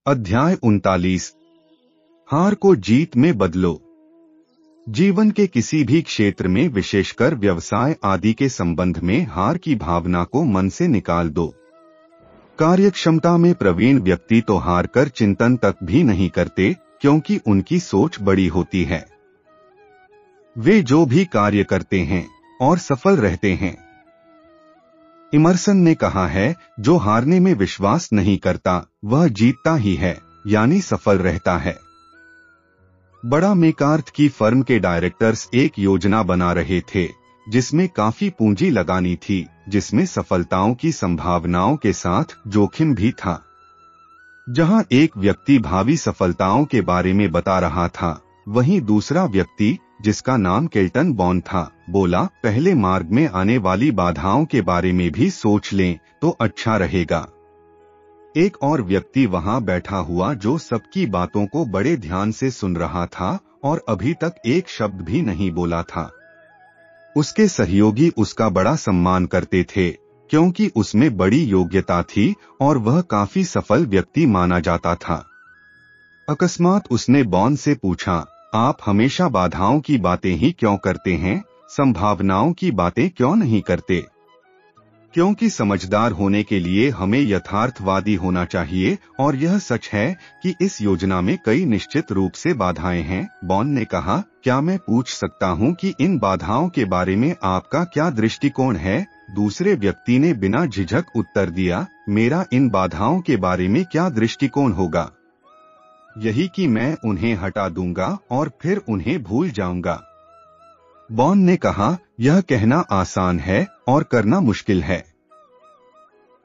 अध्याय 39। हार को जीत में बदलो। जीवन के किसी भी क्षेत्र में, विशेषकर व्यवसाय आदि के संबंध में, हार की भावना को मन से निकाल दो। कार्यक्षमता में प्रवीण व्यक्ति तो हार कर चिंतन तक भी नहीं करते, क्योंकि उनकी सोच बड़ी होती है। वे जो भी कार्य करते हैं और सफल रहते हैं। इमर्सन ने कहा है, जो हारने में विश्वास नहीं करता वह जीतता ही है, यानी सफल रहता है। बड़ा मेकार्थ की फर्म के डायरेक्टर्स एक योजना बना रहे थे जिसमें काफी पूंजी लगानी थी, जिसमें सफलताओं की संभावनाओं के साथ जोखिम भी था। जहां एक व्यक्ति भावी सफलताओं के बारे में बता रहा था, वहीं दूसरा व्यक्ति, जिसका नाम केल्टन बॉन था, बोला, पहले मार्ग में आने वाली बाधाओं के बारे में भी सोच लें तो अच्छा रहेगा। एक और व्यक्ति वहां बैठा हुआ जो सबकी बातों को बड़े ध्यान से सुन रहा था और अभी तक एक शब्द भी नहीं बोला था। उसके सहयोगी उसका बड़ा सम्मान करते थे, क्योंकि उसमें बड़ी योग्यता थी और वह काफी सफल व्यक्ति माना जाता था। अकस्मात उसने बॉन से पूछा, आप हमेशा बाधाओं की बातें ही क्यों करते हैं, संभावनाओं की बातें क्यों नहीं करते? क्योंकि समझदार होने के लिए हमें यथार्थवादी होना चाहिए, और यह सच है कि इस योजना में कई निश्चित रूप से बाधाएं हैं। बॉन ने कहा, क्या मैं पूछ सकता हूं कि इन बाधाओं के बारे में आपका क्या दृष्टिकोण है? दूसरे व्यक्ति ने बिना झिझक उत्तर दिया, मेरा इन बाधाओं के बारे में क्या दृष्टिकोण होगा? यही कि मैं उन्हें हटा दूंगा और फिर उन्हें भूल जाऊंगा। बॉन ने कहा, यह कहना आसान है और करना मुश्किल है।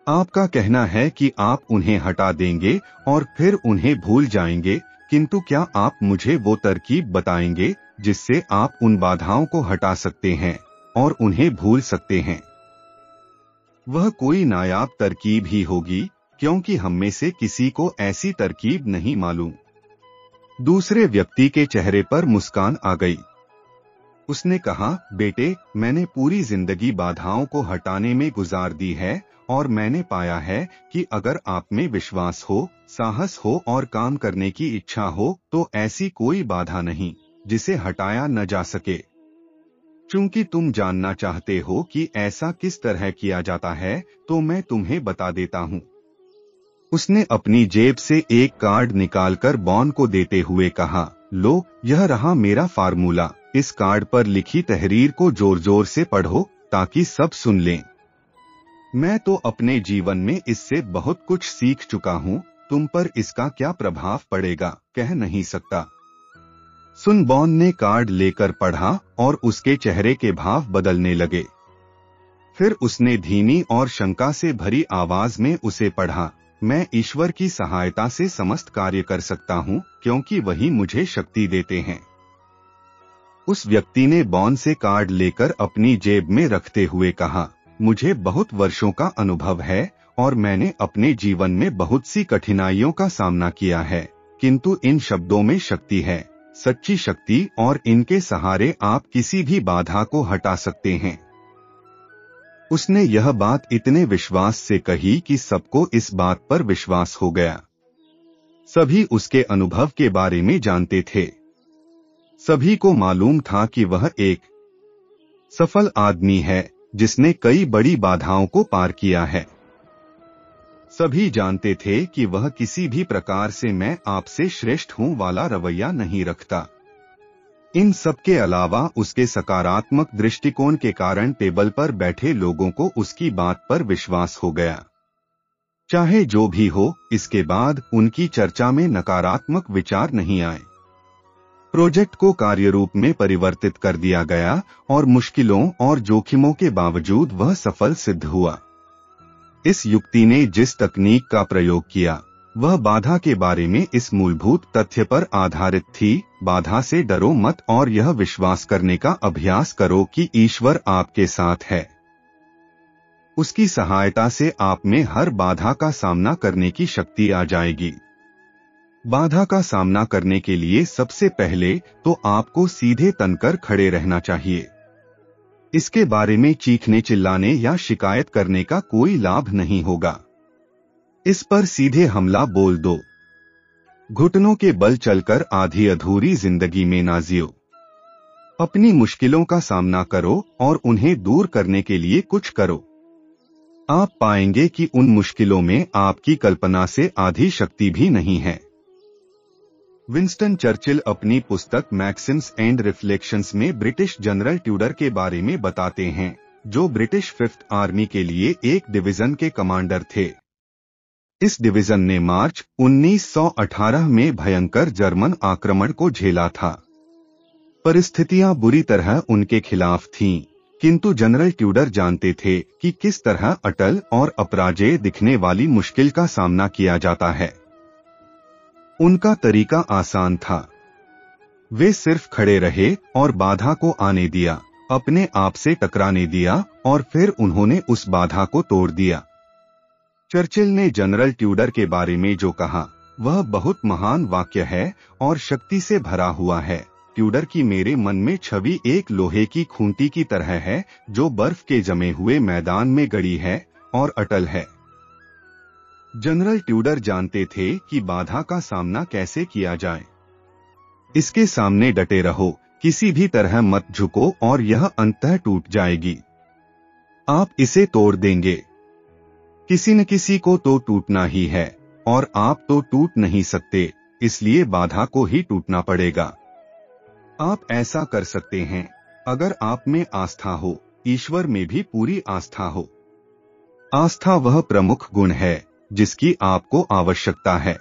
आपका कहना है कि आप उन्हें हटा देंगे और फिर उन्हें भूल जाएंगे, किंतु क्या आप मुझे वो तरकीब बताएंगे जिससे आप उन बाधाओं को हटा सकते हैं और उन्हें भूल सकते हैं? वह कोई नायाब तरकीब ही होगी, क्योंकि हम में से किसी को ऐसी तरकीब नहीं मालूम। दूसरे व्यक्ति के चेहरे पर मुस्कान आ गई। उसने कहा, बेटे, मैंने पूरी जिंदगी बाधाओं को हटाने में गुजार दी है और मैंने पाया है कि अगर आप में विश्वास हो, साहस हो और काम करने की इच्छा हो, तो ऐसी कोई बाधा नहीं जिसे हटाया न जा सके। चूंकि तुम जानना चाहते हो कि ऐसा किस तरह किया जाता है, तो मैं तुम्हें बता देता हूँ। उसने अपनी जेब से एक कार्ड निकालकर बॉन को देते हुए कहा, लो, यह रहा मेरा फार्मूला। इस कार्ड पर लिखी तहरीर को जोर जोर से पढ़ो ताकि सब सुन लें। मैं तो अपने जीवन में इससे बहुत कुछ सीख चुका हूँ, तुम पर इसका क्या प्रभाव पड़ेगा कह नहीं सकता। सुन, बॉन ने कार्ड लेकर पढ़ा और उसके चेहरे के भाव बदलने लगे। फिर उसने धीमी और शंका से भरी आवाज में उसे पढ़ा, मैं ईश्वर की सहायता से समस्त कार्य कर सकता हूँ, क्योंकि वही मुझे शक्ति देते हैं। उस व्यक्ति ने बॉन से कार्ड लेकर अपनी जेब में रखते हुए कहा, मुझे बहुत वर्षों का अनुभव है और मैंने अपने जीवन में बहुत सी कठिनाइयों का सामना किया है, किंतु इन शब्दों में शक्ति है, सच्ची शक्ति, और इनके सहारे आप किसी भी बाधा को हटा सकते हैं। उसने यह बात इतने विश्वास से कही कि सबको इस बात पर विश्वास हो गया। सभी उसके अनुभव के बारे में जानते थे। सभी को मालूम था कि वह एक सफल आदमी है जिसने कई बड़ी बाधाओं को पार किया है। सभी जानते थे कि वह किसी भी प्रकार से मैं आपसे श्रेष्ठ हूं वाला रवैया नहीं रखता। इन सब के अलावा उसके सकारात्मक दृष्टिकोण के कारण टेबल पर बैठे लोगों को उसकी बात पर विश्वास हो गया। चाहे जो भी हो, इसके बाद उनकी चर्चा में नकारात्मक विचार नहीं आए। प्रोजेक्ट को कार्यरूप में परिवर्तित कर दिया गया और मुश्किलों और जोखिमों के बावजूद वह सफल सिद्ध हुआ। इस युक्ति ने जिस तकनीक का प्रयोग किया, वह बाधा के बारे में इस मूलभूत तथ्य पर आधारित थी, बाधा से डरो मत और यह विश्वास करने का अभ्यास करो कि ईश्वर आपके साथ है। उसकी सहायता से आप में हर बाधा का सामना करने की शक्ति आ जाएगी। बाधा का सामना करने के लिए सबसे पहले तो आपको सीधे तनकर खड़े रहना चाहिए। इसके बारे में चीखने, चिल्लाने या शिकायत करने का कोई लाभ नहीं होगा। इस पर सीधे हमला बोल दो। घुटनों के बल चलकर आधी अधूरी जिंदगी में ना जियो। अपनी मुश्किलों का सामना करो और उन्हें दूर करने के लिए कुछ करो। आप पाएंगे कि उन मुश्किलों में आपकी कल्पना से आधी शक्ति भी नहीं है। विंस्टन चर्चिल अपनी पुस्तक मैक्सिम्स एंड रिफ्लेक्शंस में ब्रिटिश जनरल ट्यूडर के बारे में बताते हैं, जो ब्रिटिश 5th आर्मी के लिए एक डिवीजन के कमांडर थे। इस डिवीजन ने मार्च 1918 में भयंकर जर्मन आक्रमण को झेला था। परिस्थितियां बुरी तरह उनके खिलाफ थीं, किंतु जनरल ट्यूडर जानते थे कि किस तरह अटल और अपराजेय दिखने वाली मुश्किल का सामना किया जाता है। उनका तरीका आसान था। वे सिर्फ खड़े रहे और बाधा को आने दिया, अपने आप से टकराने दिया और फिर उन्होंने उस बाधा को तोड़ दिया। चर्चिल ने जनरल ट्यूडर के बारे में जो कहा वह बहुत महान वाक्य है और शक्ति से भरा हुआ है। ट्यूडर की मेरे मन में छवि एक लोहे की खूंटी की तरह है जो बर्फ के जमे हुए मैदान में गड़ी है और अटल है। जनरल ट्यूडर जानते थे कि बाधा का सामना कैसे किया जाए। इसके सामने डटे रहो, किसी भी तरह मत झुको और यह अंततः टूट जाएगी। आप इसे तोड़ देंगे। किसी न किसी को तो टूटना ही है और आप तो टूट नहीं सकते, इसलिए बाधा को ही टूटना पड़ेगा। आप ऐसा कर सकते हैं अगर आप में आस्था हो, ईश्वर में भी पूरी आस्था हो। आस्था वह प्रमुख गुण है जिसकी आपको आवश्यकता है।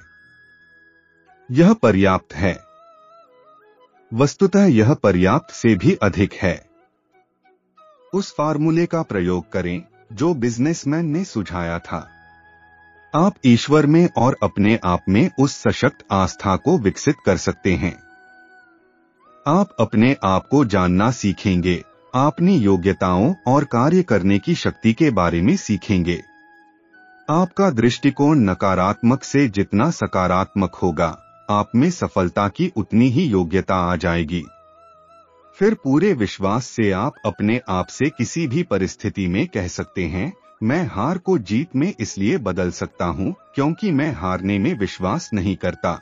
यह पर्याप्त है। वस्तुतः यह पर्याप्त से भी अधिक है। उस फार्मूले का प्रयोग करें जो बिजनेसमैन ने सुझाया था। आप ईश्वर में और अपने आप में उस सशक्त आस्था को विकसित कर सकते हैं। आप अपने आप को जानना सीखेंगे, अपनी योग्यताओं और कार्य करने की शक्ति के बारे में सीखेंगे। आपका दृष्टिकोण नकारात्मक से जितना सकारात्मक होगा, आप में सफलता की उतनी ही योग्यता आ जाएगी। फिर पूरे विश्वास से आप अपने आप से किसी भी परिस्थिति में कह सकते हैं, मैं हार को जीत में इसलिए बदल सकता हूं क्योंकि मैं हारने में विश्वास नहीं करता,